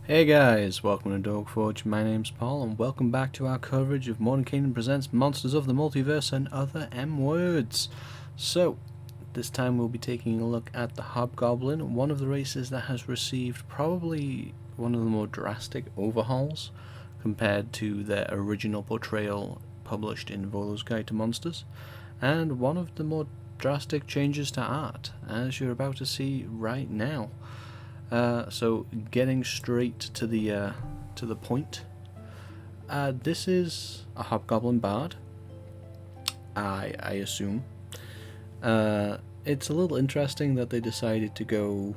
Hey guys, welcome to Dogforge. My name's Paul, and welcome back to our coverage of Mordenkainen Presents Monsters of the Multiverse and Other M Words. So, this time we'll be taking a look at the Hobgoblin, one of the races that has received probably one of the more drastic overhauls compared to their original portrayal published in Volo's Guide to Monsters, and one of the more drastic changes to art, as you're about to see right now. So getting straight to the point. This is a Hobgoblin Bard, I assume. It's a little interesting that they decided to go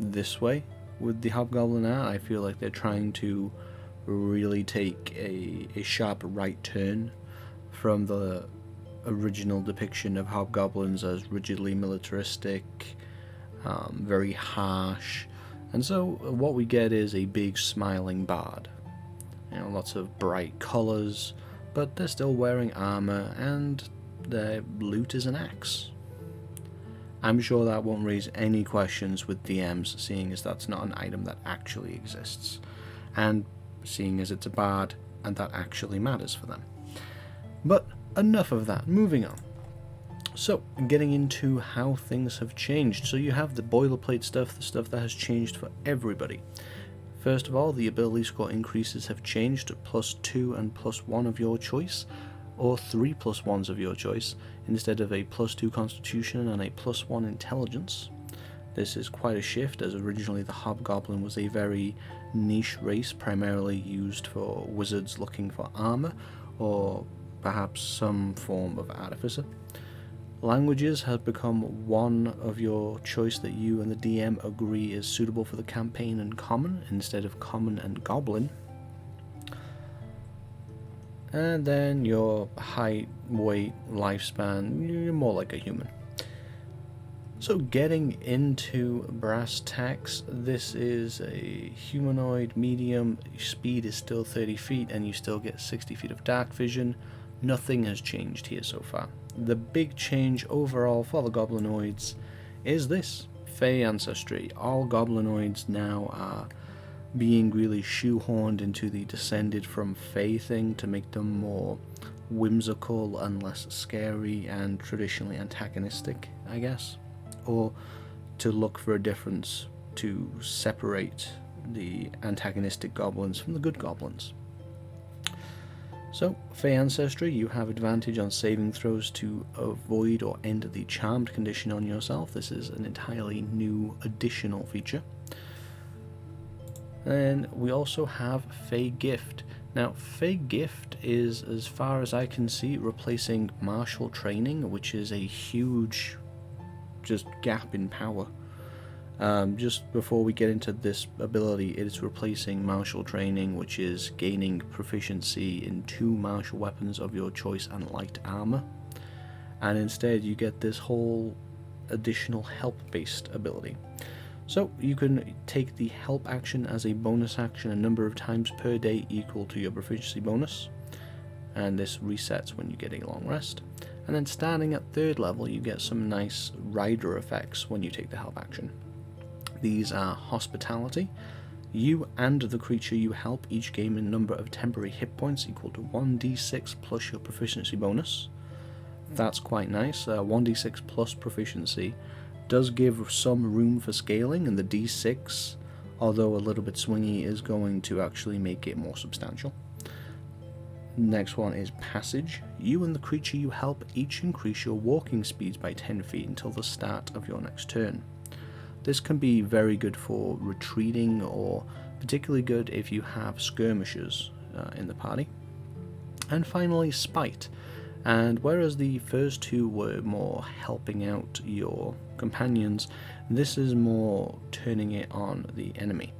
this way with the Hobgoblin art. I feel like they're trying to really take a sharp right turn from the original depiction of Hobgoblins as rigidly militaristic, very harsh. And so what we get is a big smiling bard. Lots of bright colours, but they're still wearing armour, and their loot is an axe. I'm sure that won't raise any questions with DMs, seeing as that's not an item that actually exists, and seeing as it's a bard, and that actually matters for them. But enough of that, moving on. So, getting into how things have changed. So you have the boilerplate stuff, the stuff that has changed for everybody. First of all, the ability score increases have changed to +2 and +1 of your choice, or 3 +1s of your choice, instead of a +2 constitution and a +1 intelligence. This is quite a shift, as originally the Hobgoblin was a very niche race, primarily used for wizards looking for armor, or perhaps some form of artificer. Languages have become one of your choice that you and the DM agree is suitable for the campaign and common, instead of common and goblin. And then your height, weight, lifespan, you're more like a human. So getting into brass tacks, this is a humanoid medium, speed is still 30 feet and you still get 60 feet of dark vision. Nothing has changed here so far. The big change overall for the goblinoids is this: Fey ancestry. All goblinoids now are being really shoehorned into the descended from Fey thing to make them more whimsical and less scary and traditionally antagonistic, I guess. Or to look for a difference to separate the antagonistic goblins from the good goblins. So, Fey Ancestry, you have advantage on saving throws to avoid or end the charmed condition on yourself. This is an entirely new additional feature. And we also have Fey Gift. Now, Fey Gift is, as far as I can see, replacing martial training, which is a huge gap in power. Just before we get into this ability, it is replacing martial training, which is gaining proficiency in 2 martial weapons of your choice and light armor, and instead you get this whole additional help based ability. So you can take the help action as a bonus action a number of times per day equal to your proficiency bonus, and this resets when you get a long rest. And then starting at 3rd level, you get some nice rider effects when you take the help action. These are Hospitality. You and the creature you help each gain a number of temporary hit points equal to 1d6 plus your proficiency bonus. That's quite nice. 1d6 plus proficiency does give some room for scaling, and the d6, although a little bit swingy, is going to actually make it more substantial. Next one is Passage. You and the creature you help each increase your walking speeds by 10 feet until the start of your next turn. This can be very good for retreating, or particularly good if you have skirmishers in the party. And finally, Spite. And whereas the first 2 were more helping out your companions, this is more turning it on the enemy.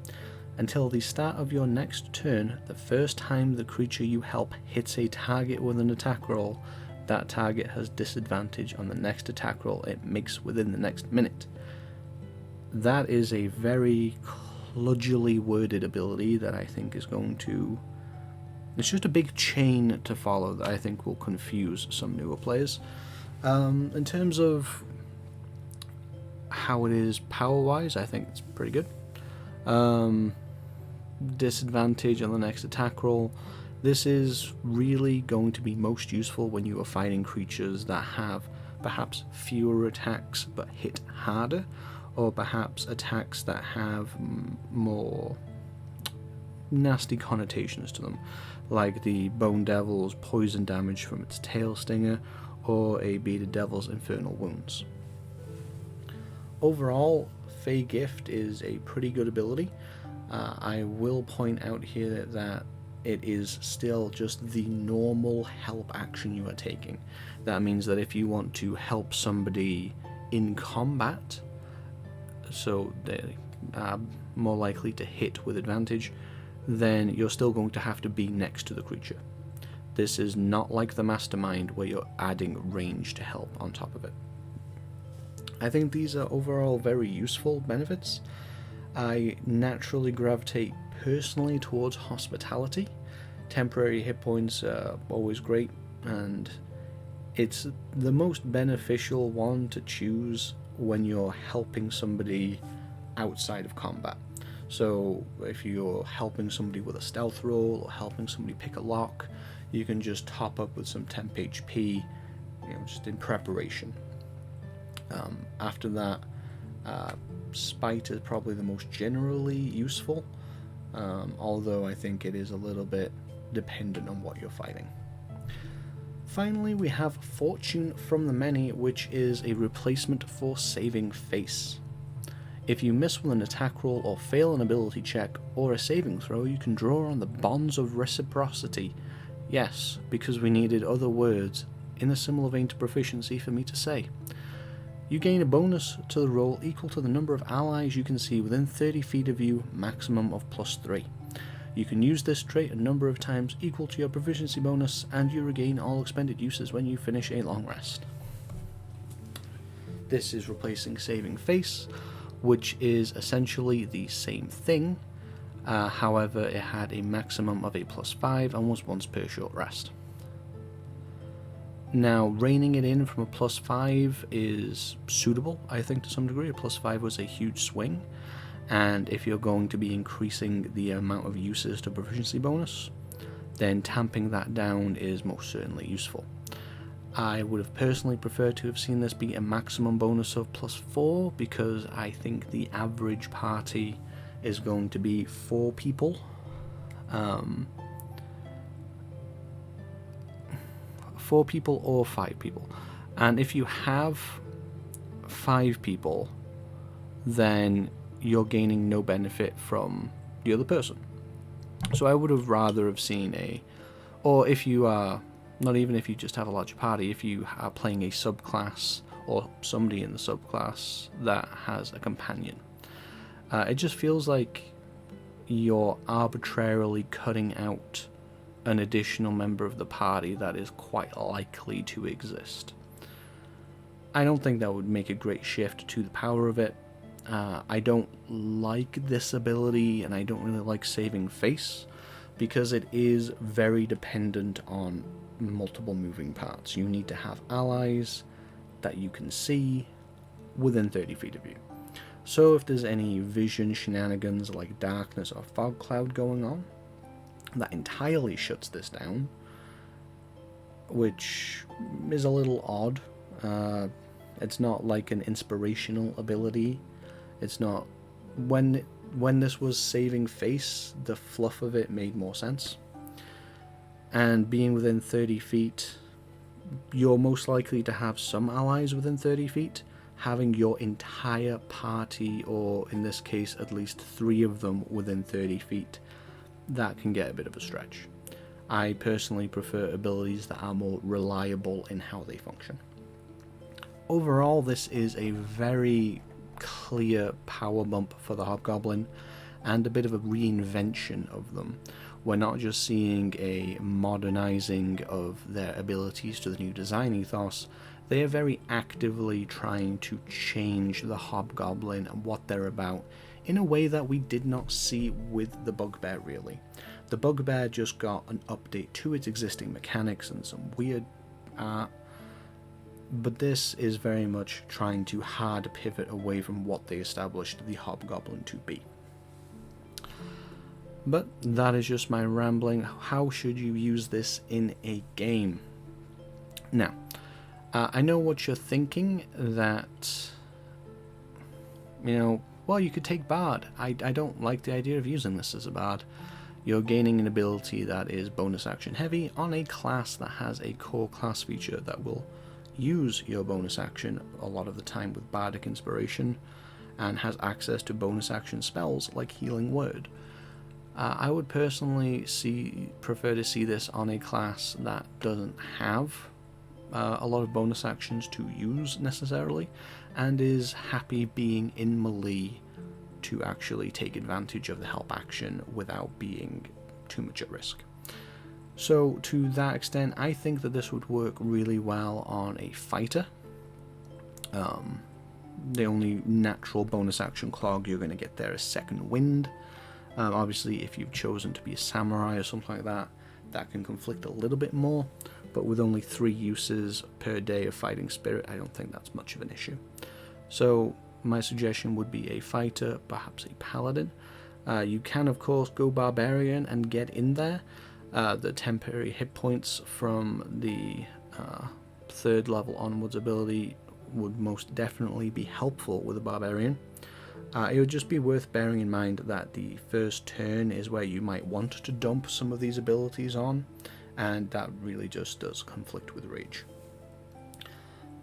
Until the start of your next turn, the first time the creature you help hits a target with an attack roll, that target has disadvantage on the next attack roll it makes within the next minute. That is a very kludgily worded ability that I think is going to... It's just a big chain to follow that I think will confuse some newer players. In terms of how it is power-wise, I think it's pretty good. disadvantage on the next attack roll. This is really going to be most useful when you are fighting creatures that have perhaps fewer attacks but hit harder, or perhaps attacks that have more nasty connotations to them, like the Bone Devil's poison damage from its tail stinger, or a Bearded Devil's infernal wounds. Overall, Fey Gift is a pretty good ability. I will point out here that it is still just the normal help action you are taking. That means that if you want to help somebody in combat, so they are more likely to hit with advantage, then you're still going to have to be next to the creature. This is not like the Mastermind where you're adding range to help on top of it. I think these are overall very useful benefits. I naturally gravitate personally towards hospitality. Temporary hit points are always great, and it's the most beneficial one to choose when you're helping somebody outside of combat. So if you're helping somebody with a stealth roll or helping somebody pick a lock, you can just top up with some temp HP, just in preparation. After that, Spite is probably the most generally useful, although I think it is a little bit dependent on what you're fighting. Finally, we have Fortune from the Many, which is a replacement for Saving Face. If you miss with an attack roll or fail an ability check or a saving throw, you can draw on the Bonds of Reciprocity. Yes, because we needed other words in a similar vein to proficiency for me to say. You gain a bonus to the roll equal to the number of allies you can see within 30 feet of you, maximum of +3. You can use this trait a number of times equal to your proficiency bonus, and you regain all expended uses when you finish a long rest. This is replacing Saving Face, which is essentially the same thing, however it had a maximum of a +5 and was once per short rest. Now, reining it in from a +5 is suitable, I think, to some degree. A +5 was a huge swing, and if you're going to be increasing the amount of uses to proficiency bonus, then tamping that down is most certainly useful. I would have personally preferred to have seen this be a maximum bonus of +4, because I think the average party is going to be 4 people. 4 people or 5 people, and if you have 5 people, then you're gaining no benefit from the other person. So I would have rather have seen or if you are, not even if you just have a larger party, if you are playing a subclass or somebody in the subclass that has a companion, it just feels like you're arbitrarily cutting out an additional member of the party that is quite likely to exist. I don't think that would make a great shift to the power of it. I don't like this ability, and I don't really like Saving Face, because it is very dependent on multiple moving parts. You need to have allies that you can see within 30 feet of you. So if there's any vision shenanigans like darkness or fog cloud going on, that entirely shuts this down, which is a little odd. It's not like an inspirational ability. It's not. When this was Saving Face, the fluff of it made more sense. And being within 30 feet, you're most likely to have some allies within 30 feet. Having your entire party, or in this case at least 3 of them, within 30 feet, that can get a bit of a stretch. I personally prefer abilities that are more reliable in how they function. Overall, this is a very clear power bump for the Hobgoblin, and a bit of a reinvention of them. We're not just seeing a modernizing of their abilities to the new design ethos, they are very actively trying to change the Hobgoblin and what they're about in a way that we did not see with the Bugbear, really. The Bugbear just got an update to its existing mechanics and some weird art, but this is very much trying to hard pivot away from what they established the Hobgoblin to be. But that is just my rambling. How should you use this in a game? Now, I know what you're thinking, that, well, you could take Bard. I don't like the idea of using this as a Bard. You're gaining an ability that is bonus action heavy on a class that has a core class feature that will use your bonus action a lot of the time with Bardic Inspiration, and has access to bonus action spells like Healing Word. I would personally prefer to see this on a class that doesn't have a lot of bonus actions to use necessarily, and is happy being in melee to actually take advantage of the help action without being too much at risk. So to that extent, I think that this would work really well on a fighter. The only natural bonus action clog you're going to get there is Second Wind. Obviously, if you've chosen to be a samurai or something like that, that can conflict a little bit more, but with only 3 uses per day of Fighting Spirit, I don't think that's much of an issue. So my suggestion would be a fighter, perhaps a paladin. You can, of course, go barbarian and get in there. The temporary hit points from the 3rd level onwards ability would most definitely be helpful with a barbarian. It would just be worth bearing in mind that the first turn is where you might want to dump some of these abilities on, and that really just does conflict with rage.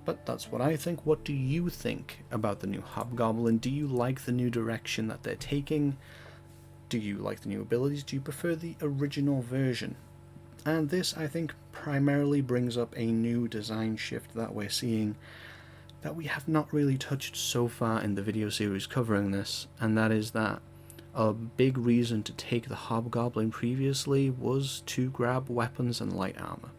But that's what I think. What do you think about the new Hobgoblin? Do you like the new direction that they're taking? Do you like the new abilities? Do you prefer the original version? And this, I think, primarily brings up a new design shift that we're seeing that we have not really touched so far in the video series covering this, and that is that a big reason to take the Hobgoblin previously was to grab weapons and light armor.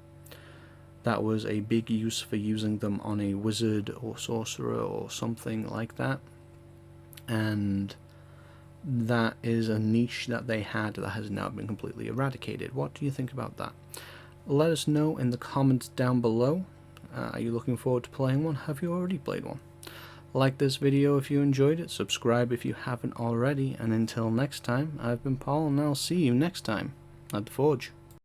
That was a big use for using them on a wizard or sorcerer or something like that, and that is a niche that they had that has now been completely eradicated. What do you think about that? Let us know in the comments down below. Are you looking forward to playing one? Have you already played one? Like this video if you enjoyed it, subscribe if you haven't already, and until next time, I've been Paul, and I'll see you next time at the Forge.